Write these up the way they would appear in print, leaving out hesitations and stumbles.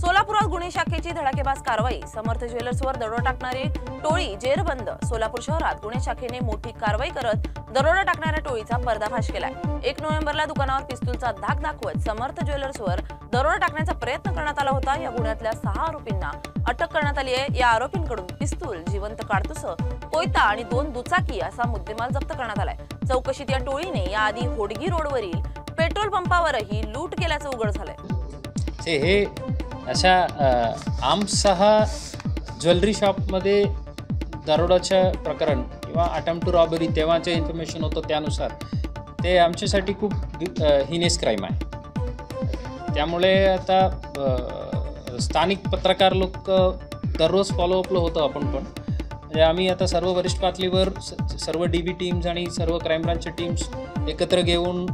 सोलापुरात गुन्हे शाखेची धडाकेबाज कारवाई। समर्थ ज्वेलर्सवर दरोडा टाकणारी टोळी जेरबंद। सोलापूर शहरात गुन्हे शाखेने मोठी कारवाई करत दरोडा टाकणाऱ्या टोळीचा पर्दाफाश केलाय। 1 नोव्हेंबरला दुकानावर पिस्तूलचा धाक दाखवत समर्थ ज्वेलर्सवर दरोडा टाकण्याचा प्रयत्न करण्यात आला होता। या गुन्ह्यातल्या 6 आरोपींना अटक करण्यात आली आहे। या आरोपींकडून पिस्तूल, जिवंत काडतुस, कोयता आणि 2 दुचाकी असा मुद्देमाल जप्त करण्यात आलाय। चौकशीत या टोळीने याआधी होडगी रोडवरील पेट्रोल पंपावरही लूट केल्याचं उघड झालंय। हे अशा आमसहा ज्वेलरी शॉपमध्ये दरोड्याचं प्रकरण किंवा अटेम्प्ट टू रॉबरी तेव्हाचे इन्फॉर्मेशन होतं त्यानुसार ते आमच्यासाठी खूप हिनेस क्राईम आहे। त्यामुळे आता स्थानिक पत्रकार लोक दररोज फॉलोअपला होतं आपण पण म्हणजे आम्ही आता सर्व वरिष्ठ पातळीवर सर्व DB टीम्स आणि सर्व क्राईम ब्रांचच्या टीम्स एकत्र घेऊन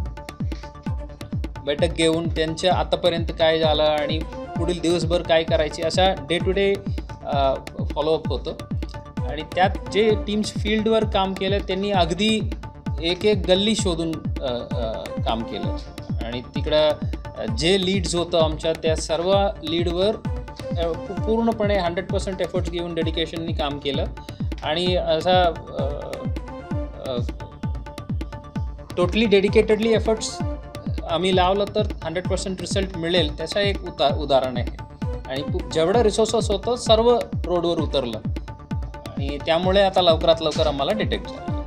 बैठक घेऊन त्यांच्या आतापर्यंत काय झालं आणि पुढील दिवसभर काय करायचे असा डे टू डे फॉलोअप होतं। आणि त्यात जे टीम्स फील्डवर काम केलं त्यांनी अगदी एक गल्ली शोधून काम केलं आणि तिकडं जे लीड्स होतं आमच्या त्या सर्व लीडवर पूर्णपणे 100% एफर्ट्स घेऊन डेडिकेशननी काम केलं आणि असा टोटली डेडिकेटेडली एफर्ट्स आम्ही लावलं तर 100% रिझल्ट मिळेल त्याचं एक उदाहरण आहे। आणि जेवढं रिसोर्सेस होतं सर्व रोडवर उतरलं आणि त्यामुळे आता लवकरात लवकर आम्हाला डिटेक्ट झालं।